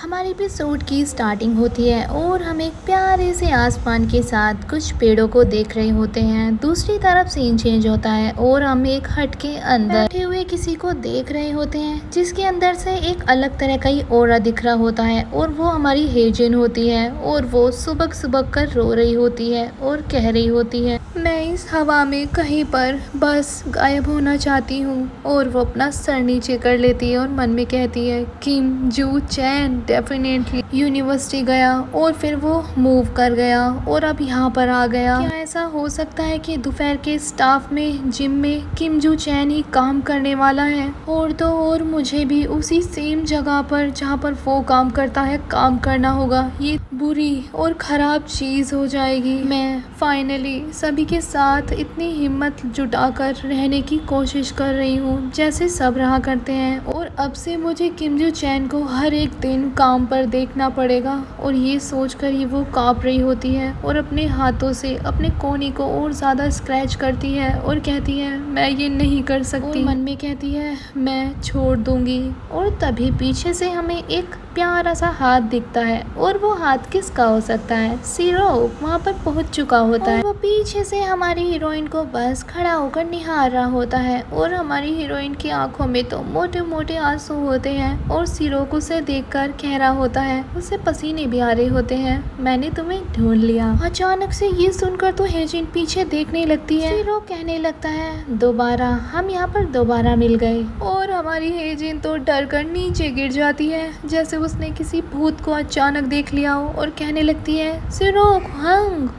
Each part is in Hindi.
हमारे एपिसोड की स्टार्टिंग होती है और हम एक प्यारे से आसमान के साथ कुछ पेड़ों को देख रहे होते हैं। दूसरी तरफ सीन चेंज होता है और हम एक हट के अंदर बैठे हुए किसी को देख रहे होते हैं जिसके अंदर से एक अलग तरह का ही ऑरा दिख रहा होता है और वो हमारी हेजिन होती है और वो सुबक सुबक कर रो रही होती है और कह रही होती है, मैं इस हवा में कहीं पर बस गायब होना चाहती हूँ। और वो अपना सर नीचे कर लेती है और मन में कहती है किम जू चैन डेफिनेटली यूनिवर्सिटी गया और फिर वो मूव कर गया और अब यहाँ पर आ गया। क्या ऐसा हो सकता है कि दोपहर के स्टाफ में जिम में किम जू चैन ही काम करने वाला है और तो और मुझे भी उसी सेम जगह पर जहाँ पर वो काम करता है काम करना होगा। ये बुरी और खराब चीज हो जाएगी। मैं फाइनली सभी के साथ इतनी हिम्मत जुटाकर रहने की कोशिश कर रही हूँ जैसे सब रहा करते हैं और अब से मुझे किम जू चैन को हर एक दिन काम पर देखना पड़ेगा। और ये सोचकर ही वो कांप रही होती है और अपने हाथों से अपने कोहनी को और ज्यादा स्क्रैच करती है और कहती है मैं ये नहीं कर सकती। और मन में कहती है मैं छोड़ दूंगी। और तभी पीछे से हमें एक प्यारा सा हाथ दिखता है और वो हाथ किसका हो सकता है? सिरोक वहाँ पर पहुँच चुका होता है। वो पीछे से हमारी हीरोइन को बस खड़ा होकर निहार रहा होता है और हमारी हीरोइन की आंखों में तो मोटे मोटे आंसू होते हैं और सिरोक उसे देखकर कह रहा होता है, उसे पसीने भी आ रहे होते हैं, मैंने तुम्हें ढूंढ लिया। अचानक से ये सुनकर तो हेजिन पीछे देखने लगती है। सिरोक कहने लगता है दोबारा हम यहाँ पर दोबारा मिल गए। और हमारी हेजिन तो डर कर नीचे गिर जाती है जैसे उसने किसी भूत को अचानक देख लिया हो और कहने लगती है सिरोक हंग।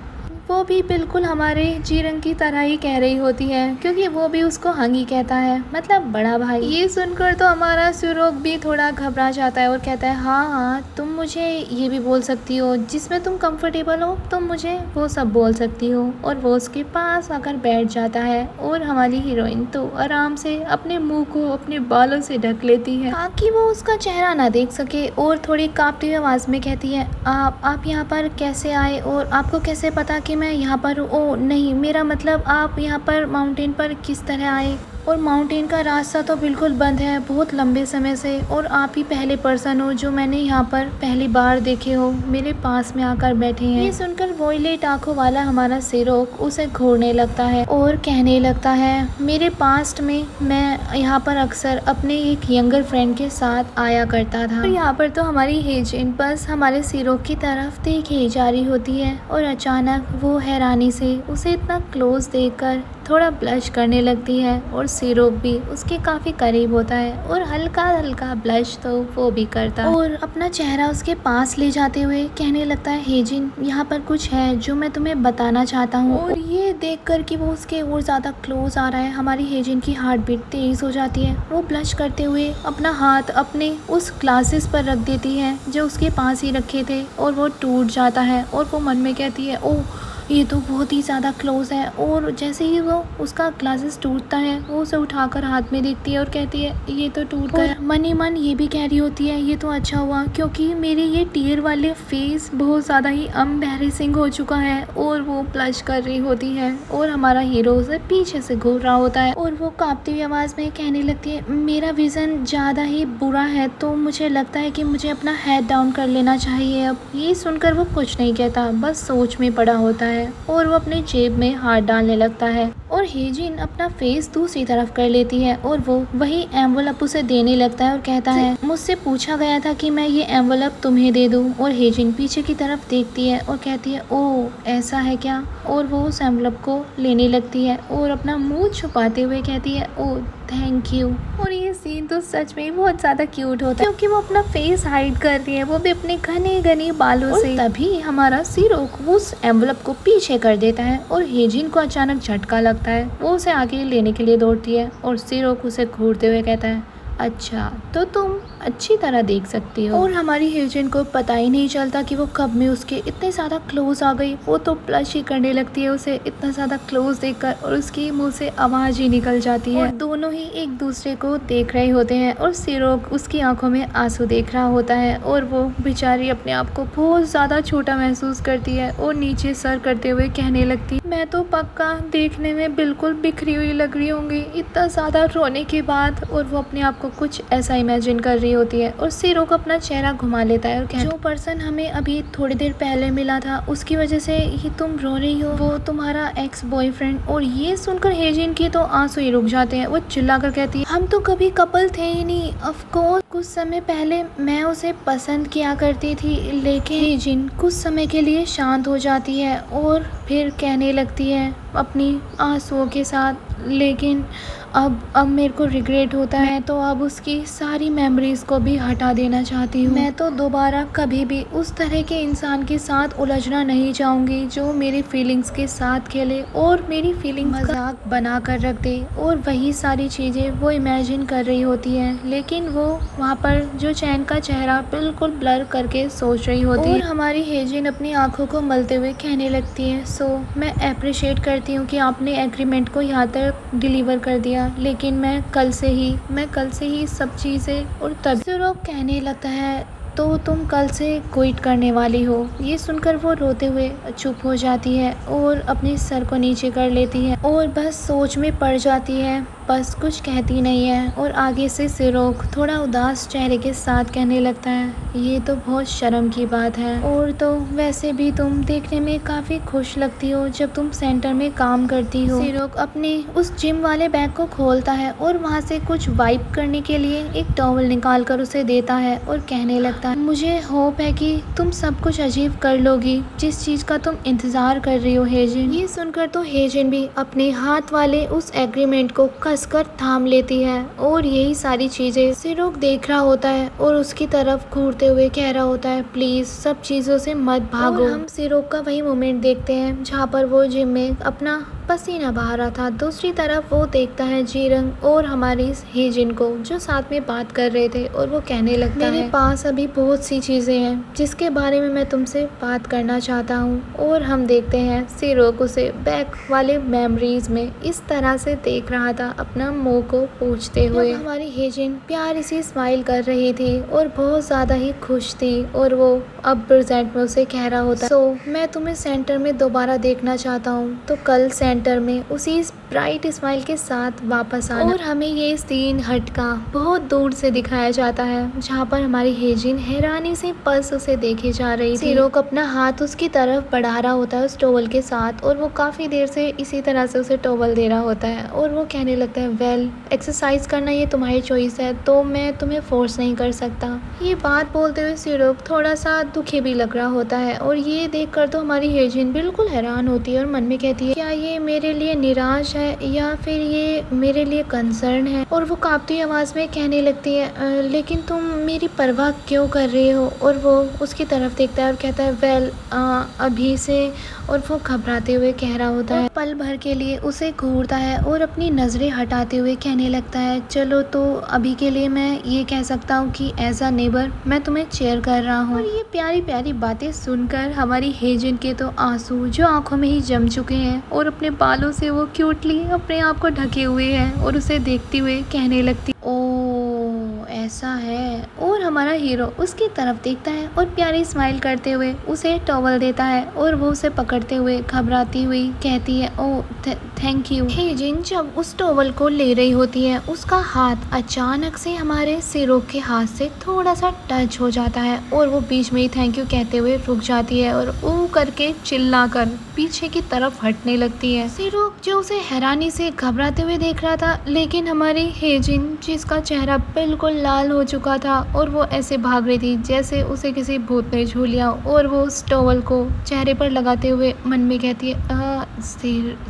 वो भी बिल्कुल हमारे जीरंग की तरह ही कह रही होती है क्योंकि वो भी उसको हंग ही कहता है, मतलब बड़ा भाई। ये सुनकर तो हमारा सिरोक भी थोड़ा घबरा जाता है और कहता है हाँ हाँ तुम मुझे ये भी बोल सकती हो, जिसमें तुम कंफर्टेबल हो तुम मुझे वो सब बोल सकती हो। और वो उसके पास आकर बैठ जाता है और हमारी हीरोइन तो आराम से अपने मुंह को अपने बालों से ढक लेती है ताकि वो उसका चेहरा ना देख सके और थोड़ी कांपती हुई आवाज में कहती है आप यहाँ पर कैसे आए और आपको कैसे पता कि मैं यहाँ पर हूँ? ओ नहीं, मेरा मतलब आप यहाँ पर माउंटेन पर किस तरह आए? और माउंटेन का रास्ता तो बिल्कुल बंद है बहुत लंबे समय से और आप ही पहले पर्सन हो जो मैंने यहाँ पर पहली बार देखे हो मेरे पास में आकर बैठे हैं। ये सुनकर वॉयलेट आंखों वाला हमारा सिरोक उसे घूरने लगता है और कहने लगता है मेरे पास्ट में मैं यहाँ पर अक्सर अपने एक यंगर फ्रेंड के साथ आया करता था। और यहाँ पर तो हमारी हेजिन बस हमारे सिरोक की तरफ देखे जा रही होती है और अचानक वो हैरानी से उसे इतना क्लोज देखकर थोड़ा ब्लश करने लगती है और सिरोक भी उसके काफी करीब होता है और हल्का हल्का ब्लश तो वो भी करता है और अपना चेहरा उसके पास ले जाते हुए कहने लगता है हेजिन यहाँ पर कुछ है जो मैं तुम्हें बताना चाहता हूँ। और ये देखकर कि वो उसके और ज्यादा क्लोज आ रहा है हमारी हेजिन की हार्ट बीट तेज हो जाती है। वो ब्लश करते हुए अपना हाथ अपने उस ग्लासेस पर रख देती है जो उसके पास ही रखे थे और वो टूट जाता है और वो मन में कहती है ओह ये तो बहुत ही ज़्यादा क्लोज है। और जैसे ही वो उसका ग्लासेस टूटता है वो उसे उठाकर हाथ में देखती है और कहती है ये तो टूट गया। मन ही मन ये भी कह रही होती है ये तो अच्छा हुआ क्योंकि मेरे ये टीयर वाले फेस बहुत ज़्यादा ही एम्बैरेसिंग हो चुका है। और वो ब्लश कर रही होती है और हमारा हीरो उसे पीछे से घूर रहा होता है और वो कांपती हुई आवाज़ में कहने लगती है मेरा विजन ज़्यादा ही बुरा है तो मुझे लगता है कि मुझे अपना हेड डाउन कर लेना चाहिए। अब ये सुनकर वो कुछ नहीं कहता बस सोच में पड़ा होता है और वो अपने जेब में हाथ डालने लगता है और हेजिन अपना फेस दूसरी तरफ कर लेती है और वो वही एनवलप उसे देने लगता है और कहता है मुझसे पूछा गया था कि मैं ये एनवलप तुम्हें दे दूं। और हेजिन पीछे की तरफ देखती है और कहती है ओह ऐसा है क्या? और वो उस एनवलप को लेने लगती है और अपना मुंह छुपाते हुए कहती है ओह थैंक यू। और ये सीन तो सच में बहुत ज्यादा क्यूट होता है क्योंकि वो अपना फेस हाइड कर रही है वो भी अपने घने घने बालों से। तभी हमारा सिरोक उस एनवलप को पीछे कर देता है और हेजिन को अचानक झटका लगता है। वो उसे आगे लेने के लिए दौड़ती है और सिरोक उसे घूरते हुए कहता है अच्छा तो तुम अच्छी तरह देख सकती हो। और हमारी हेजिन को पता ही नहीं चलता कि वो कब में उसके इतने ज़्यादा क्लोज आ गई। वो तो ब्लश ही करने लगती है उसे इतना ज़्यादा क्लोज देखकर और उसकी मुंह से आवाज़ ही निकल जाती है। और दोनों ही एक दूसरे को देख रहे होते हैं और सिरोक उसकी आंखों में आंसू देख रहा होता है और वो बेचारी अपने आप को बहुत ज़्यादा छोटा महसूस करती है और नीचे सर करते हुए कहने लगती मैं तो पक्का देखने में बिल्कुल बिखरी हुई लग रही होंगी इतना ज़्यादा रोने के बाद। और वो अपने आप को कुछ ऐसा इमेजिन कर रही होती है और सिरों को अपना चेहरा घुमा लेता है और कहता है, जो पर्सन हमें अभी थोड़ी देर पहले मिला था उसकी वजह से ही तुम रो रही हो, वो तुम्हारा एक्स बॉयफ्रेंड। और ये सुनकर हेजिन की तो आंसू ही रुक जाते हैं। वो चिल्ला कर कहती है, हम तो कभी कपल थे ही नहीं। ऑफ कोर्स कुछ समय पहले मैं उसे पसंद किया करती थी, लेकिन हेजिन कुछ समय के लिए शांत हो जाती है और फिर कहने लगती है अपनी आंसुओं के साथ, लेकिन अब मेरे को रिग्रेट होता है, तो अब उसकी सारी मेमोरीज़ को भी हटा देना चाहती हूँ। मैं तो दोबारा कभी भी उस तरह के इंसान के साथ उलझना नहीं चाहूँगी जो मेरी फीलिंग्स के साथ खेले और मेरी फीलिंग्स मजाक बना कर रख दे। और वही सारी चीज़ें वो इमेजिन कर रही होती हैं, लेकिन वो वहाँ पर जो चैन का चेहरा बिल्कुल ब्लर करके सोच रही होती है। और हमारी हेजिन अपनी आंखों को मलते हुए कहने लगती है, सो मैं अप्रिशिएट करती हूँ कि आपने एग्रीमेंट को यहाँ तक डिलीवर कर दिया, लेकिन मैं कल से ही सब चीज़ें। और तब सिरोक कहने लगता है, तो तुम कल से क्विट करने वाली हो। ये सुनकर वो रोते हुए चुप हो जाती है और अपने सर को नीचे कर लेती है और बस सोच में पड़ जाती है, बस कुछ कहती नहीं है। और आगे से सिरोक थोड़ा उदास चेहरे के साथ कहने लगता है, ये तो बहुत शर्म की बात है, और तो वैसे भी तुम देखने में काफ़ी खुश लगती हो जब तुम सेंटर में काम करती हो। सिरोक अपने उस जिम वाले बैग को खोलता है और वहाँ से कुछ वाइप करने के लिए एक टॉवल निकाल कर उसे देता है और कहने लगता है, मुझे होप है कि तुम सब कुछ अचीव कर लोगी जिस चीज़ का तुम इंतज़ार कर रही हो हेजिन। ये सुनकर तो हेजिन भी अपने हाथ वाले उस एग्रीमेंट को कसकर थाम लेती है और यही सारी चीजें सिरोक देख रहा होता है और उसकी तरफ घूरते हुए कह रहा होता है, प्लीज सब चीजों से मत भागो। और हम सिरोक का वही मोमेंट देखते हैं जहाँ पर वो जिम में अपना पसीना बहा रहा था। दूसरी तरफ वो देखता है जीरंग और हमारी हेजिन को जो साथ में बात कर रहे थे और वो कहने लगता है, मेरे पास अभी बहुत सी चीज़ें हैं जिसके बारे में मैं तुमसे बात करना चाहता हूँ। और हम देखते हैं सिरोक उसे बैक वाले मेमोरीज में इस तरह से देख रहा था अपना मुंह को पूछते हुए। हमारी हेजिन प्यारी सी स्माइल कर रही थी और बहुत ज़्यादा ही खुश थी और वो अब प्रेजेंट में उसे कह रहा होता, सो मैं तुम्हें सेंटर में दोबारा देखना चाहता हूँ, तो कल सेंटर में उसी ब्राइट स्माइल के साथ वापस आना। और हमें ये सीन हटका बहुत दूर से दिखाया जाता है जहाँ पर हमारी हेजिन हैरानी से बस उसे देखे जा रही थी। सिरोक अपना हाथ उसकी तरफ बढ़ा रहा होता है उस टॉवल के साथ और वो काफ़ी देर से इसी तरह से उसे टॉवल दे रहा होता है और वो कहने लगता है, वेल एक्सरसाइज करना ये तुम्हारी चॉइस है, तो मैं तुम्हें फोर्स नहीं कर सकता। ये बात बोलते हुए सिरोक थोड़ा सा दुखी भी लग रहा होता है और ये देखकर तो हमारी हेजिन बिल्कुल हैरान होती है और मन में कहती है, क्या ये मेरे लिए निराश है या फिर ये मेरे लिए कंसर्न है। और वो कांपती आवाज में कहने लगती है, लेकिन तुम मेरी परवाह क्यों कर रहे हो। और वो उसकी तरफ देखता है और कहता है, वेल अभी से। और वो घबराते हुए कह रहा होता है, पल भर के लिए उसे घूरता है और अपनी नजरें हटाते हुए कहने लगता है, चलो तो अभी के लिए मैं ये कह सकता हूँ कि एज अ नेबर मैं तुम्हें चेयर कर रहा हूँ। और ये प्यारी प्यारी बातें सुनकर हमारी हेजिन के तो आंसू जो आंखों में ही जम चुके हैं और अपने बालों से वो क्यूटली अपने आप को ढके हुए हैं और उसे देखते हुए कहने लगती, ओ ऐसा है। और हमारा हीरो उसकी तरफ देखता है और प्यारी स्माइल करते हुए उसे टॉवल देता है और वो उसे पकड़ते हुए घबराती हुई कहती है, ओ थैंक यू। हेजिन जब उस टॉवल को ले रही होती है उसका हाथ अचानक से हमारे सिरोक के हाथ से थोड़ा सा टच हो जाता है और वो बीच में ही थैंक यू कहते हुए रुक जाती है और ऊ करके चिल्लाकर पीछे की तरफ हटने लगती है। सिरोक जो उसे हैरानी से घबराते हुए देख रहा था, लेकिन हमारी हेजिन जिसका चेहरा बिल्कुल लाल हो चुका था और वो ऐसे भाग रही थी जैसे उसे किसी भूत ने झूल लिया और वो उस टॉवल को चेहरे पर लगाते हुए मन में कहती है,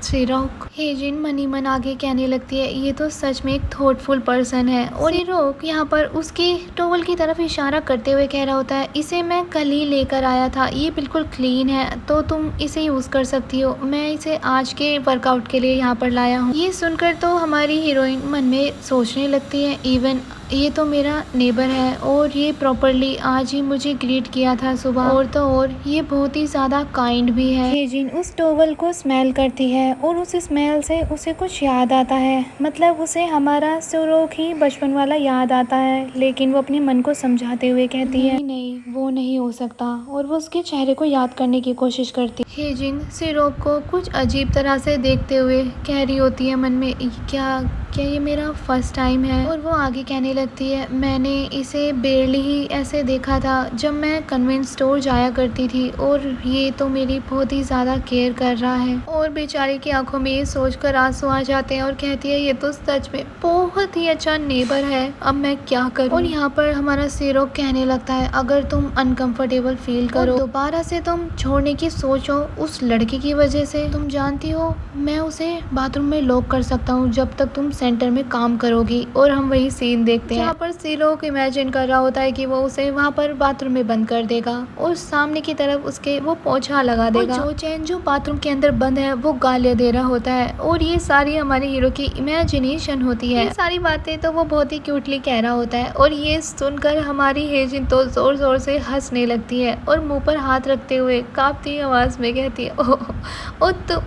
सिरोक। हेजिन मनी मन आगे कहने लगती है, ये तो सच में एक थॉटफुल पर्सन है। और सिरोक यहाँ पर उसके टॉवल की तरफ इशारा करते हुए कह रहा होता है, इसे मैं कल ही लेकर आया था, ये बिल्कुल क्लीन है तो तुम इसे यूज कर सकती हो, मैं इसे आज के वर्कआउट के लिए यहाँ पर लाया हूँ। ये सुनकर तो हमारी हीरोइन मन में सोचने लगती है, इवन ये तो मेरा नेबर है और ये प्रॉपरली आज ही मुझे ग्रीट किया था सुबह, और तो और ये बहुत ही ज़्यादा काइंड भी है। हेजिन उस टॉवल को स्मेल करती है और उस स्मेल से उसे कुछ याद आता है, मतलब उसे हमारा सिरोक ही बचपन वाला याद आता है, लेकिन वो अपने मन को समझाते हुए कहती है, नहीं वो नहीं हो सकता, और वो उसके चेहरे को याद करने की कोशिश करती। हेजिन सिरोक को कुछ अजीब तरह से देखते हुए कह रही होती है मन में, क्या क्या ये मेरा फर्स्ट टाइम है? और वो आगे कहने लगती है, मैंने इसे बेरली ही ऐसे देखा था जब मैं कन्वेंट स्टोर जाया करती थी, और ये तो मेरी बहुत ही ज़्यादा केयर कर रहा है। और बेचारी की आंखों में ये सोचकर आंसू आ जाते हैं और कहती है, ये तो सच में बहुत ही अच्छा नेबर है, अब मैं क्या करूं? और यहाँ पर हमारा सीरोक कहने लगता है, अगर तुम अनकंफर्टेबल फील करो, दोबारा से तुम छोड़ने की सोचो उस लड़के की वजह से, तुम जानती हो मैं उसे बाथरूम में लॉक कर सकता हूँ जब तक तुम सेंटर में काम करोगी। और हम वही सीन देखते हैं जहाँ पर सीरोक इमेजिन कर रहा होता है कि वो उसे वहाँ पर बाथरूम में बंद कर देगा और सामने की तरफ उसके वो पोछा लगा देगा। जो चैन जो बाथरूम के अंदर बंद है वो गालियाँ दे रहा होता है, और ये सारी हमारे हीरो की इमेजिनेशन होती है। ये सारी बातें तो वो बहुत ही क्यूटली कह रहा होता है, और ये सुनकर हमारी हेजिन तो जोर जोर से हंसने लगती है और मुंह पर हाथ रखते हुए कांपती आवाज में कहती है, ओह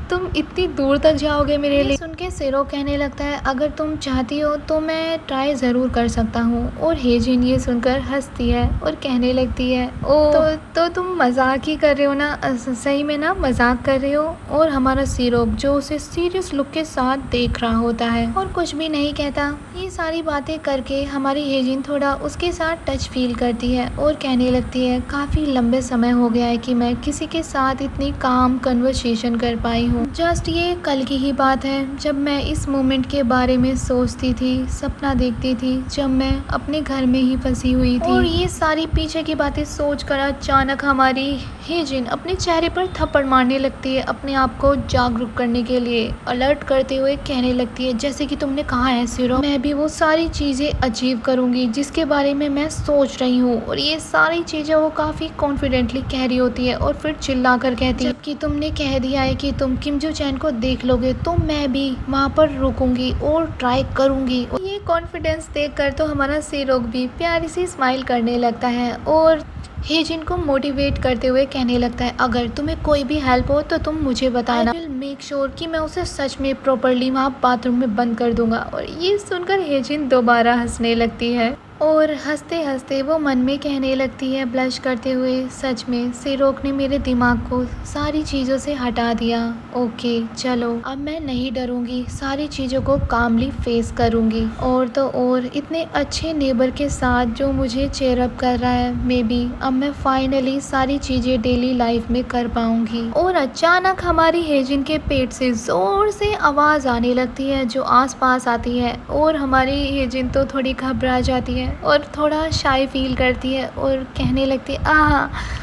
तुम इतनी दूर तक जाओगे मेरे लिए? सुन के सीरोक कहने लगता है, अगर तुम चाहती हो तो मैं ट्राई ज़रूर कर सकता हूँ। और हेजिन ये सुनकर हंसती है और कहने लगती है, ओ तो तुम मजाक ही कर रहे हो ना, सही में ना मजाक कर रहे हो? और हमारा सीरोक जो उसे सीरियस लुक के साथ देख रहा होता है और कुछ भी नहीं कहता। ये सारी बातें करके हमारी हेजिन थोड़ा उसके साथ टच फील करती है और कहने लगती है, काफ़ी लंबे समय हो गया है कि मैं किसी के साथ इतनी काम कन्वर्सेशन कर पाई हूँ। जस्ट ये कल की ही बात है जब मैं इस मोमेंट के बारे में सोचती थी, सपना देखती थी जब मैं अपने घर में ही फंसी हुई थी। और ये सारी पीछे की बातें सोचकर अचानक हमारी हेजिन अपने चेहरे पर थप्पड़ मारने लगती है, अपने आप को जागरूक करने के लिए अलर्ट करते हुए कहने लगती है, जैसे कि तुमने कहा है सीरो, मैं भी वो सारी चीजें अचीव करूंगी जिसके बारे में मैं सोच रही हूँ। और ये सारी चीजें वो काफी कॉन्फिडेंटली कह रही होती है और फिर चिल्ला कर कहती है, जबकि तुमने कह दिया है कि तुम किम जो चैन को देख लोगे तो मैं भी वहाँ पर रुकूंगी और ट्राई करूंगी। और ये कॉन्फिडेंस देखकर तो हमारा सीरोक भी प्यारी सी स्माइल करने लगता है और हेजिन को मोटिवेट करते हुए कहने लगता है, अगर तुम्हें कोई भी हेल्प हो तो तुम मुझे बताना, आई विल मेक श्योर कि मैं उसे सच में प्रॉपरली वहाँ बाथरूम में बंद कर दूंगा। और ये सुनकर हेजिन दोबारा हंसने लगती है और हंसते हंसते वो मन में कहने लगती है ब्लश करते हुए, सच में सीरोक ने मेरे दिमाग को सारी चीज़ों से हटा दिया। ओके चलो अब मैं नहीं डरूंगी, सारी चीज़ों को कामली फेस करूंगी। और तो और इतने अच्छे नेबर के साथ जो मुझे चेयर अप कर रहा है, मे बी अब मैं फाइनली सारी चीज़ें डेली लाइफ में कर पाऊंगी। और अचानक हमारी हेजिन के पेट से जोर से आवाज़ आने लगती है जो आस पास आती है, और हमारी हेजिन तो थोड़ी घबरा जाती है और थोड़ा शाय फील करती है और कहने लगती है,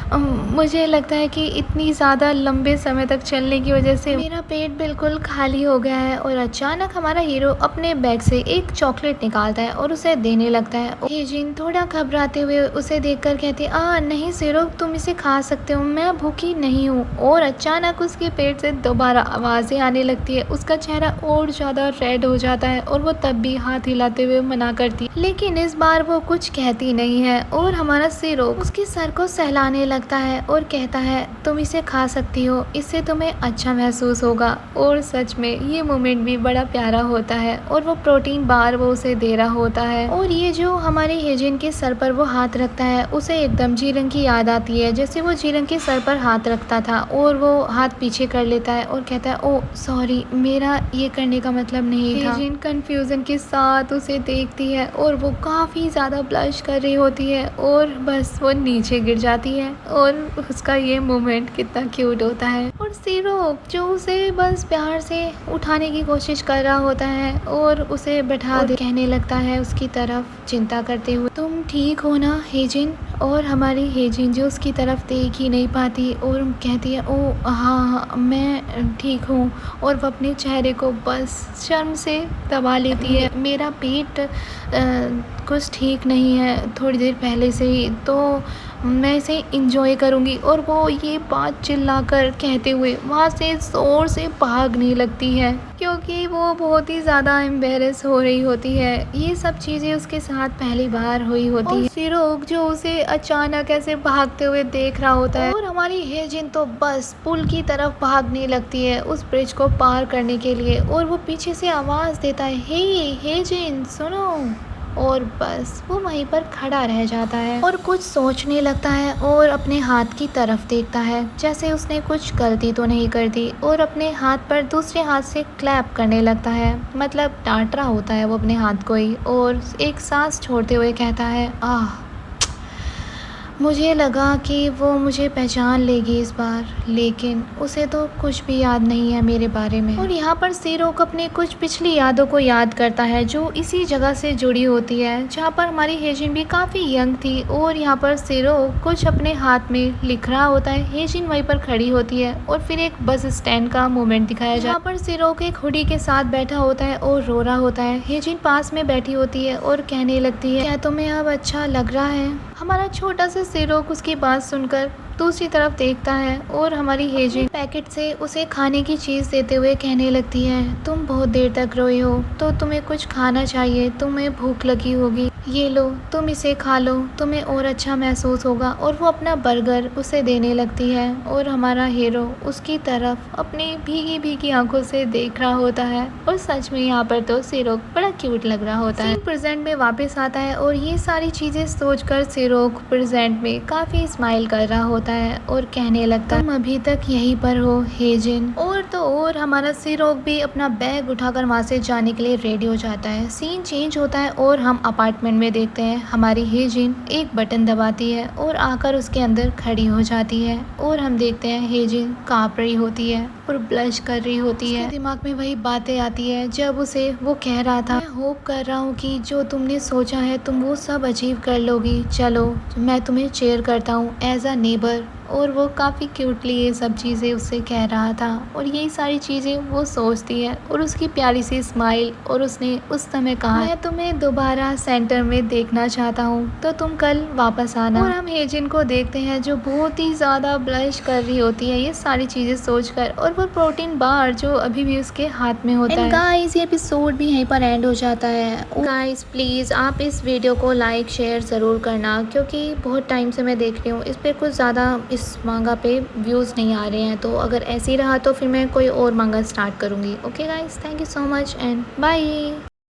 मुझे लगता है कि इतनी ज़्यादा लंबे समय तक चलने की वजह से मेरा पेट बिल्कुल खाली हो गया है। और अचानक हमारा हीरो अपने बैग से एक चॉकलेट निकालता है और उसे देने लगता है। हेजिन थोड़ा घबराते हुए उसे देखकर कहती है, नहीं सीरो, तुम इसे खा सकते हो, मैं भूखी नहीं हूँ। और अचानक उसके पेट से दोबारा आवाज़ें आने लगती है, उसका चेहरा और ज़्यादा रेड हो जाता है और वो तब भी हाथ हिलाते हुए मना करती है, लेकिन इस बार वो कुछ कहती नहीं है। और हमारा सीरो उसके सर को सहलाने लगता है और कहता है, तुम इसे खा सकती हो, इससे तुम्हें अच्छा महसूस होगा। और सच में ये मोमेंट भी बड़ा प्यारा होता है और वो प्रोटीन बार वो उसे दे रहा होता है। और ये जो हमारे हेजिन के सर पर वो हाथ रखता है, उसे एकदम जीरंग की याद आती है, जैसे वो जीरंग के सर पर हाथ रखता था। और वो हाथ पीछे कर लेता है और कहता है, ओ सॉरी, मेरा ये करने का मतलब नहीं था। हेजिन कंफ्यूजन के साथ उसे देखती है और वो काफी ज्यादा ब्लश कर रही होती है और बस वो नीचे गिर जाती है। और उसका ये मोमेंट कितना क्यूट होता है। और सीरो जो उसे बस प्यार से उठाने की कोशिश कर रहा होता है और उसे बैठा दे, कहने लगता है उसकी तरफ चिंता करते हुए, तुम ठीक हो ना हेजिन? और हमारी हेजिन जो उसकी तरफ देख ही नहीं पाती और कहती है, ओ हाँ मैं ठीक हूँ। और वो अपने चेहरे को बस शर्म से दबा लेती है। मेरा पेट कुछ ठीक नहीं है थोड़ी देर पहले से ही, तो मैं इसे इंजॉय करूँगी। और वो ये बात चिल्लाकर कहते हुए वहाँ से ज़ोर से भागने लगती है, क्योंकि वो बहुत ही ज़्यादा एम्बेरस हो रही होती है। ये सब चीज़ें उसके साथ पहली बार हुई होती है। सिरोक जो उसे अचानक ऐसे भागते हुए देख रहा होता है, और हमारी हेजिन तो बस पुल की तरफ भागने लगती है उस ब्रिज को पार करने के लिए। और वो पीछे से आवाज़ देता है, हे हेजिन सुनो। और बस वो वहीं पर खड़ा रह जाता है और कुछ सोचने लगता है और अपने हाथ की तरफ देखता है जैसे उसने कुछ गलती तो नहीं कर दी, और अपने हाथ पर दूसरे हाथ से क्लैप करने लगता है, मतलब डांट रहा होता है वो अपने हाथ को ही, और एक सांस छोड़ते हुए कहता है, आह। मुझे लगा कि वो मुझे पहचान लेगी इस बार, लेकिन उसे तो कुछ भी याद नहीं है मेरे बारे में। और यहाँ पर सिरोक अपने कुछ पिछली यादों को याद करता है जो इसी जगह से जुड़ी होती है जहाँ पर हमारी हेजिन भी काफ़ी यंग थी, और यहाँ पर सिरोक कुछ अपने हाथ में लिख रहा होता है। हेजिन वहीं पर खड़ी होती है और फिर एक बस स्टैंड का मोमेंट दिखाया जाए, जहाँ पर सिरोक एक हुडी के साथ बैठा होता है और रो रहा होता है। हेजिन पास में बैठी होती है और कहने लगती है, क्या तुम्हें अब अच्छा लग रहा है? हमारा छोटा सा सिरोक उसकी बात सुनकर दूसरी तरफ देखता है और हमारी हेजिन पैकेट से उसे खाने की चीज़ देते हुए कहने लगती है, तुम बहुत देर तक रोए हो तो तुम्हें कुछ खाना चाहिए, तुम्हें भूख लगी होगी, ये लो तुम इसे खा लो, तुम्हें और अच्छा महसूस होगा। और वो अपना बर्गर उसे देने लगती है और हमारा हीरो उसकी तरफ अपनी भीगी भीगी आंखों से देख रहा होता है, और सच में यहाँ पर तो सिरोक बड़ा क्यूट लग रहा होता है। प्रेजेंट में वापस आता है और ये सारी चीज़ें सोचकर सिरोक प्रेजेंट में काफ़ी स्माइल कर रहा होता है और कहने लगता है, तुम अभी तक यहीं पर हो हेजिन। और तो और हमारा सिरोक भी अपना बैग उठाकर वहाँ से जाने के लिए रेडी हो जाता है। सीन चेंज होता है और हम अपार्टमेंट में देखते हैं हमारी हेजिन एक बटन दबाती है और आकर उसके अंदर खड़ी हो जाती है, और हम देखते हैं हेजिन काँप रही होती है और ब्लश कर रही होती है। दिमाग में वही बातें आती है जब उसे वो कह रहा था, मैं होप कर रहा हूँ कि जो तुमने सोचा है तुम वो सब अचीव कर लोगी, चलो मैं तुम्हें चेयर करता हूँ एज अ नेबर। और वो काफ़ी क्यूटली ये सब चीज़ें उससे कह रहा था, और यही सारी चीज़ें वो सोचती है और उसकी प्यारी सी स्माइल, और उसने उस समय कहा, मैं तुम्हें दोबारा सेंटर में देखना चाहता हूँ तो तुम कल वापस आना। और हम हेजिन को देखते हैं जो बहुत ही ज़्यादा ब्लश कर रही होती है ये सारी चीज़ें सोचकर, और वो प्रोटीन बार जो अभी भी उसके हाथ में होता है। गाइस ये एपिसोड भी यहीं पर एंड हो जाता है। गाइस प्लीज़ आप इस वीडियो को लाइक शेयर ज़रूर करना, क्योंकि बहुत टाइम से मैं देख रही हूँ इस पर कुछ ज़्यादा इस मांगा पे व्यूज़ नहीं आ रहे हैं, तो अगर ऐसे ही रहा तो फिर मैं कोई और मांगा स्टार्ट करूँगी। Okay guys, thank you so much and bye.